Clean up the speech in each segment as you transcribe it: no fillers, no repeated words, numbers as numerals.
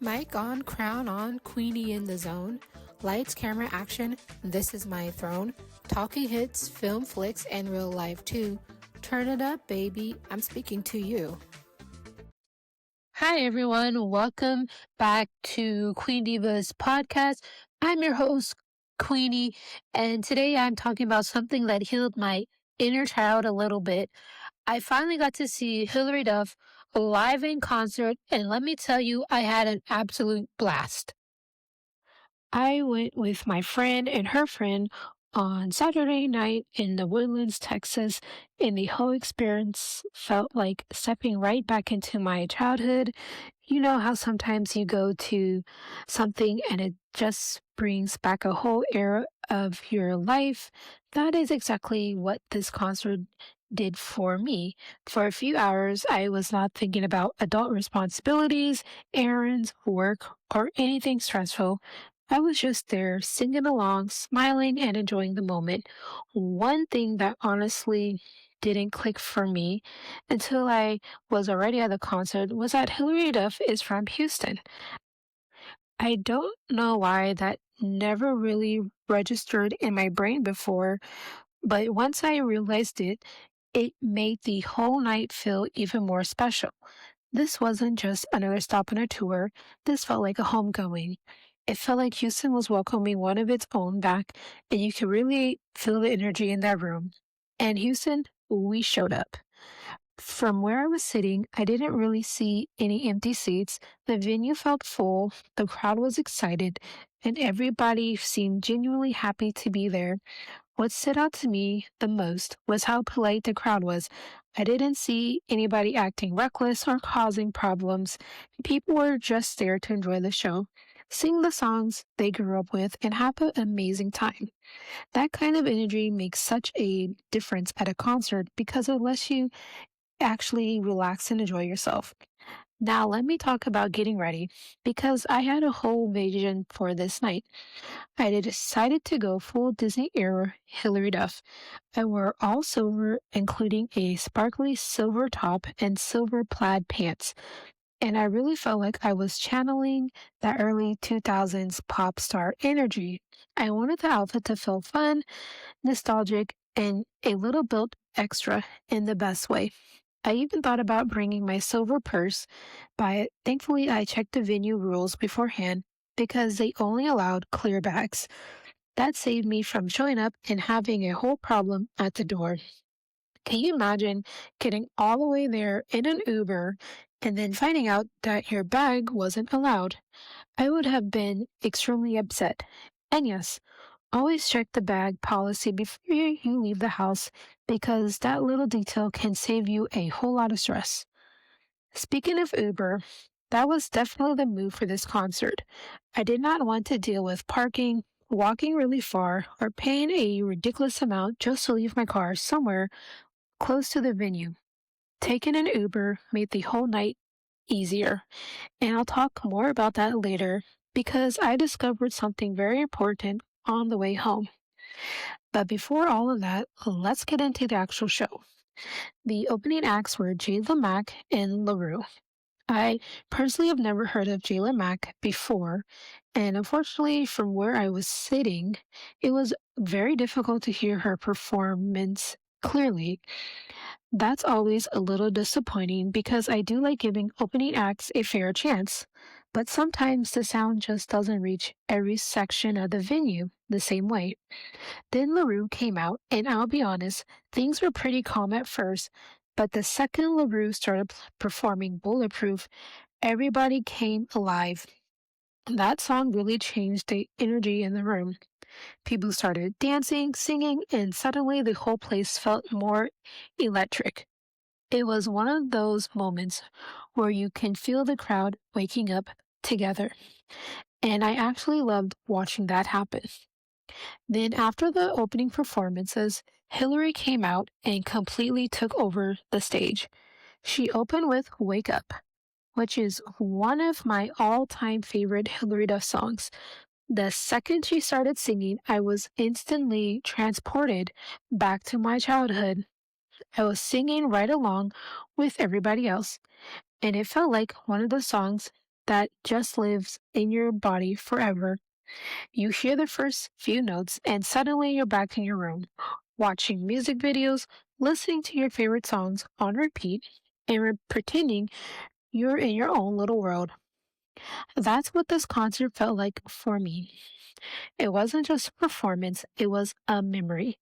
Mic on, crown on, Queenie in the zone. Lights, camera, action, this is my throne. Talking hits, film flicks, and real life too. Turn it up, baby, I'm speaking to you. Hi, everyone. Welcome back to Queen Diva's podcast. I'm your host, Queenie, and today I'm talking about something that healed my inner child a little bit. I finally got to see Hilary Duff live in concert, and let me tell you, I had an absolute blast. I went with my friend and her friend on Saturday night in the Woodlands, Texas, and the whole experience felt like stepping right back into my childhood. You know how sometimes you go to something and it just brings back a whole era of your life? That is exactly what this concert did for me. For a few hours, I was not thinking about adult responsibilities, errands, work, or anything stressful. I was just there singing along, smiling, and enjoying the moment. One thing that honestly didn't click for me until I was already at the concert was that Hilary Duff is from Houston. I don't know why that never really registered in my brain before, but once I realized it, it made the whole night feel even more special. This wasn't just another stop on a tour, this felt like a homegoing. It felt like Houston was welcoming one of its own back, and you could really feel the energy in that room. And Houston, we showed up. From where I was sitting, I didn't really see any empty seats. The venue felt full, the crowd was excited, and everybody seemed genuinely happy to be there. What stood out to me the most was how polite the crowd was. I didn't see anybody acting reckless or causing problems. People were just there to enjoy the show, sing the songs they grew up with, and have an amazing time. That kind of energy makes such a difference at a concert because it lets you actually relax and enjoy yourself. Now, let me talk about getting ready because I had a whole vision for this night. I decided to go full Disney era Hilary Duff. I wore all silver, including a sparkly silver top and silver plaid pants. And I really felt like I was channeling that early 2000s pop star energy. I wanted the outfit to feel fun, nostalgic, and a little built extra in the best way. I even thought about bringing my silver purse, but thankfully I checked the venue rules beforehand because they only allowed clear bags. That saved me from showing up and having a whole problem at the door. Can you imagine getting all the way there in an Uber and then finding out that your bag wasn't allowed? I would have been extremely upset. And yes, always check the bag policy before you leave the house because that little detail can save you a whole lot of stress. Speaking of Uber, that was definitely the move for this concert. I did not want to deal with parking, walking really far, or paying a ridiculous amount just to leave my car somewhere close to the venue. Taking an Uber made the whole night easier, and I'll talk more about that later because I discovered something very important on the way home. But before all of that, let's get into the actual show. The opening acts were Jayla Mack and LaRue. I personally have never heard of Jayla Mack before, and unfortunately, from where I was sitting, it was very difficult to hear her performance clearly. That's always a little disappointing because I do like giving opening acts a fair chance, but sometimes the sound just doesn't reach every section of the venue the same way. Then LaRue came out, and I'll be honest, things were pretty calm at first, but the second LaRue started performing Bulletproof, everybody came alive. That song really changed the energy in the room. People started dancing, singing, and suddenly the whole place felt more electric. It was one of those moments where you can feel the crowd waking up together. And I actually loved watching that happen. Then, after the opening performances, Hillary came out and completely took over the stage. She opened with Wake Up, which is one of my all time favorite Hillary Duff songs. The second she started singing, I was instantly transported back to my childhood. I was singing right along with everybody else, and it felt like one of the songs that just lives in your body forever. You hear the first few notes, and suddenly you're back in your room, watching music videos, listening to your favorite songs on repeat, and pretending you're in your own little world. That's what this concert felt like for me. It wasn't just a performance, it was a memory.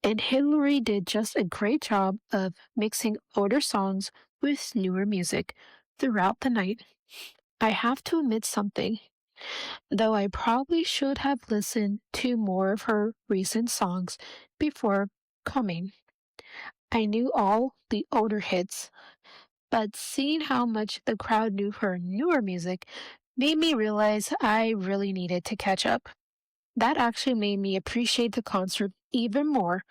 And Hillary did just a great job of mixing older songs with newer music throughout the night. I have to admit something, though I probably should have listened to more of her recent songs before coming. I knew all the older hits, but seeing how much the crowd knew her newer music made me realize I really needed to catch up. That actually made me appreciate the concert even more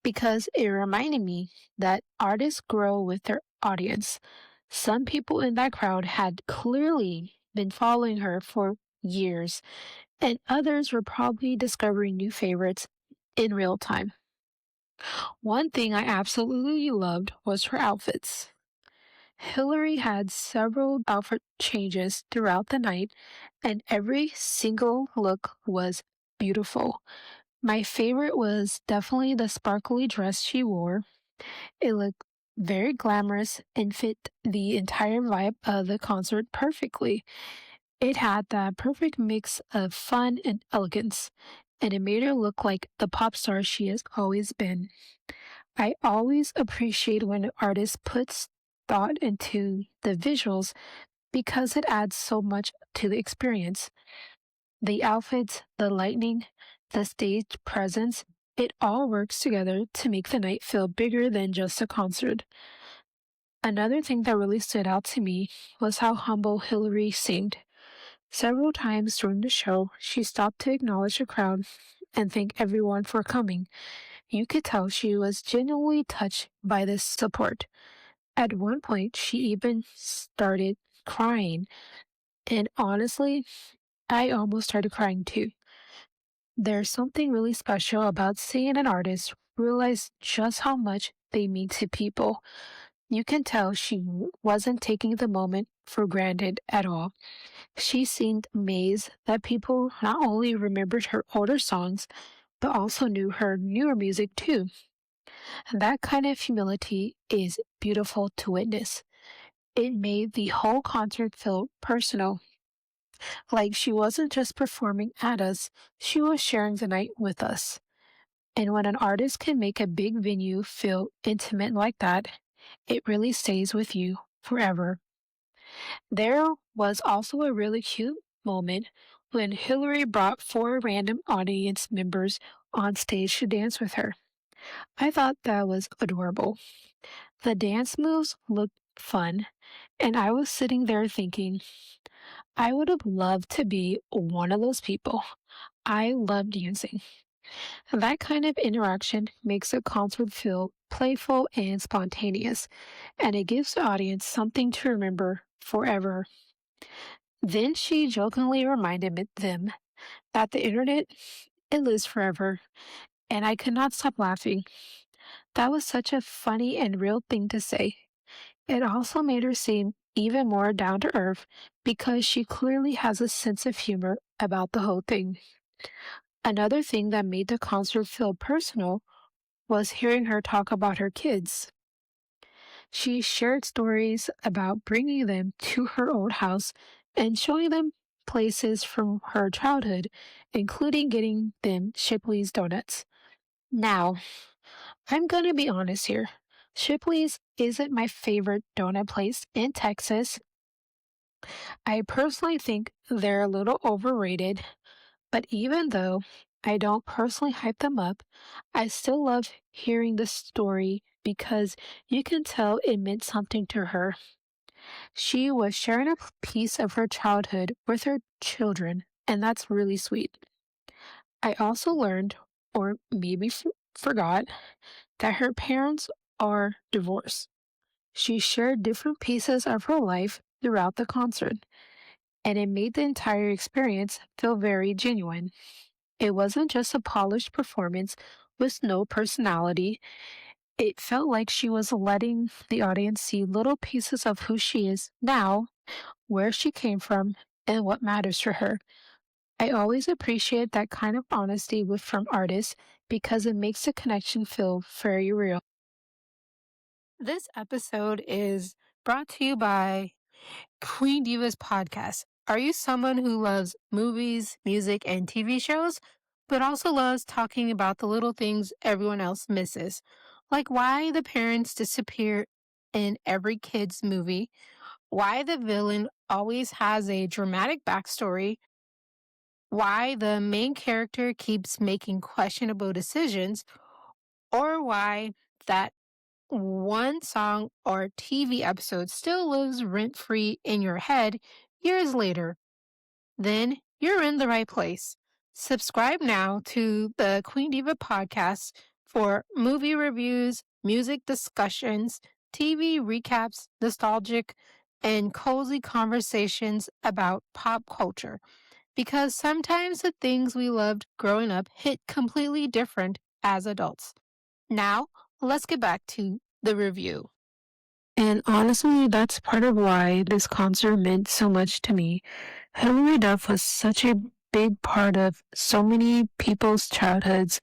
because it reminded me that artists grow with their audience. Some people in that crowd had clearly been following her for years, and others were probably discovering new favorites in real time. One thing I absolutely loved was her outfits. Hillary had several outfit changes throughout the night, and every single look was beautiful. My favorite was definitely the sparkly dress she wore. It looked very glamorous and fit the entire vibe of the concert perfectly. It had that perfect mix of fun and elegance, and it made her look like the pop star she has always been. I always appreciate when an artist puts thought into the visuals because it adds so much to the experience. The outfits, the lighting, the stage presence, it all works together to make the night feel bigger than just a concert. Another thing that really stood out to me was how humble Hillary seemed. Several times during the show, she stopped to acknowledge the crowd and thank everyone for coming. You could tell she was genuinely touched by this support. At one point, she even started crying, and honestly, I almost started crying too. There's something really special about seeing an artist realize just how much they mean to people. You can tell she wasn't taking the moment for granted at all. She seemed amazed that people not only remembered her older songs, but also knew her newer music too. That kind of humility is beautiful to witness. It made the whole concert feel personal, like she wasn't just performing at us, she was sharing the night with us. And when an artist can make a big venue feel intimate like that, it really stays with you forever. There was also a really cute moment when Hillary brought four random audience members on stage to dance with her. I thought that was adorable. The dance moves looked fun, and I was sitting there thinking, I would have loved to be one of those people. I love dancing. That kind of interaction makes a concert feel playful and spontaneous, and it gives the audience something to remember forever. Then she jokingly reminded them that the internet, it lives forever, and I could not stop laughing. That was such a funny and real thing to say. It also made her seem even more down to earth because she clearly has a sense of humor about the whole thing. Another thing that made the concert feel personal was hearing her talk about her kids. She shared stories about bringing them to her old house and showing them places from her childhood, including getting them Shipley's donuts. Now, I'm gonna be honest here. Shipley's isn't my favorite donut place in Texas. I personally think they're a little overrated, but even though I don't personally hype them up, I still love hearing the story because you can tell it meant something to her. She was sharing a piece of her childhood with her children, and that's really sweet. I also learned, or maybe forgot, that her parents are divorced. She shared different pieces of her life throughout the concert, and it made the entire experience feel very genuine. It wasn't just a polished performance with no personality. It felt like she was letting the audience see little pieces of who she is now where she came from, and what matters to her. I always appreciate that kind of honesty from artists because it makes the connection feel very real. This episode is brought to you by Queen Diva's podcast. Are you someone who loves movies, music, and TV shows, but also loves talking about the little things everyone else misses? Like why the parents disappear in every kid's movie, why the villain always has a dramatic backstory, why the main character keeps making questionable decisions, or why that one song or TV episode still lives rent free in your head years later, then you're in the right place. Subscribe now to the Queen Diva podcast for movie reviews, music discussions, TV recaps, nostalgic, and cozy conversations about pop culture. Because sometimes the things we loved growing up hit completely different as adults. Now, let's get back to the review. And honestly, that's part of why this concert meant so much to me. Hilary Duff was such a big part of so many people's childhoods,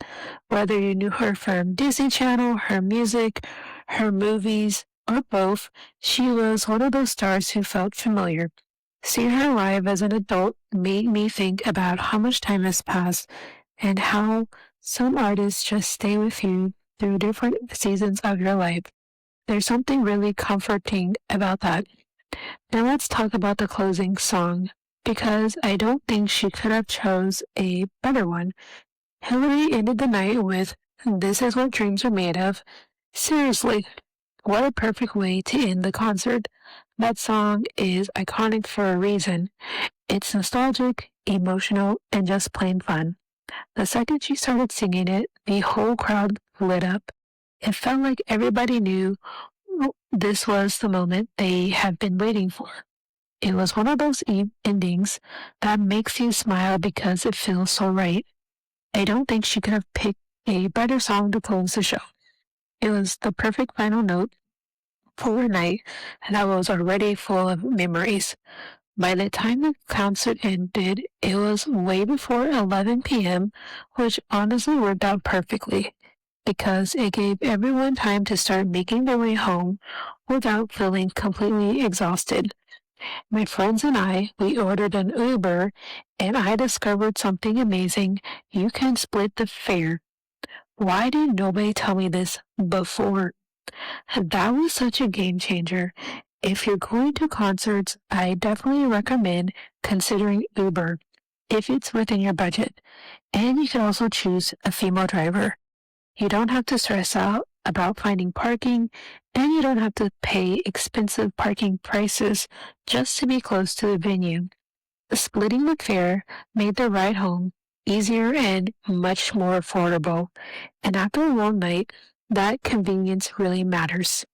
whether you knew her from Disney Channel, her music, her movies, or both. She was one of those stars who felt familiar. Seeing her live as an adult made me think about how much time has passed and how some artists just stay with you through different seasons of your life. There's something really comforting about that. Now let's talk about the closing song, because I don't think she could have chose a better one. Hilary ended the night with "This Is What Dreams Are Made Of." Seriously, what a perfect way to end the concert. That song is iconic for a reason. It's nostalgic, emotional, and just plain fun. The second she started singing it, the whole crowd lit up. It felt like everybody knew this was the moment they had been waiting for. It was one of those endings that makes you smile because it feels so right. I don't think she could have picked a better song to close the show. It was the perfect final note for a night that was already full of memories. By the time the concert ended, it was way before 11 p.m., which honestly worked out perfectly because it gave everyone time to start making their way home without feeling completely exhausted. My friends and I, we ordered an Uber, and I discovered something amazing. You can split the fare. Why did nobody tell me this before? That was such a game changer. If you're going to concerts, I definitely recommend considering Uber if it's within your budget. And you can also choose a female driver. You don't have to stress out about finding parking, and you don't have to pay expensive parking prices just to be close to the venue. Splitting the fare made the ride home easier and much more affordable. And after a long night, that convenience really matters.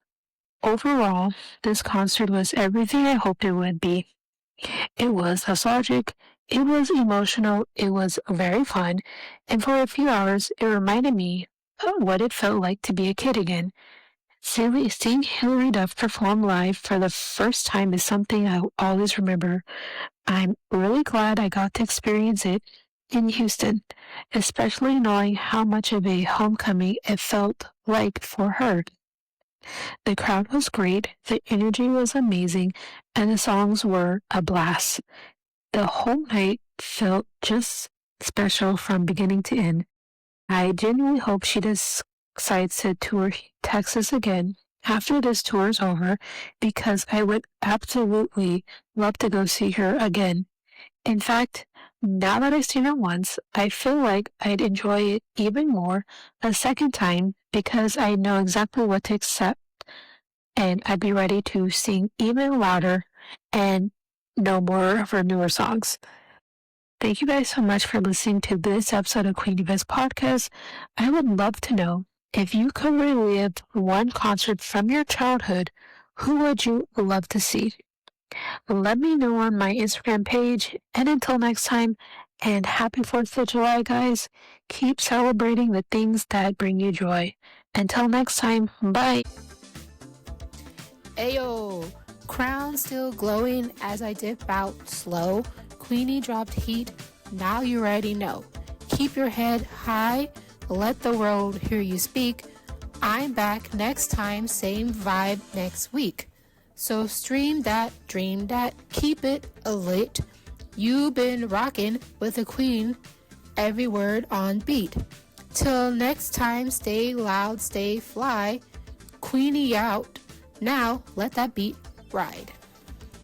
Overall, this concert was everything I hoped it would be. It was nostalgic, it was emotional, it was very fun, and for a few hours it reminded me of what it felt like to be a kid again. Seeing Hilary Duff perform live for the first time is something I always remember. I'm really glad I got to experience it in Houston, especially knowing how much of a homecoming it felt like for her. The crowd was great, the energy was amazing, and the songs were a blast. The whole night felt just special from beginning to end. I genuinely hope she decides to tour Texas again after this tour is over, because I would absolutely love to go see her again. In fact, now that I've seen it once, I feel like I'd enjoy it even more a second time because I know exactly what to expect, and I'd be ready to sing even louder and know more of her newer songs. Thank you guys so much for listening to this episode of Queen Diva's podcast. I would love to know, if you could relive one concert from your childhood, who would you love to see? Let me know on my Instagram page. And until next time, and happy 4th of July, guys. Keep celebrating the things that bring you joy. Until next time, bye. Ayo, Crown still glowing as I dip out slow. Queenie dropped heat, now you already know. Keep your head high, let the world hear you speak. I'm back next time, same vibe next week. So stream that, dream that, keep it lit. You've been rocking with the queen, every word on beat. Till next time, stay loud, stay fly. Queenie out. Now let that beat ride.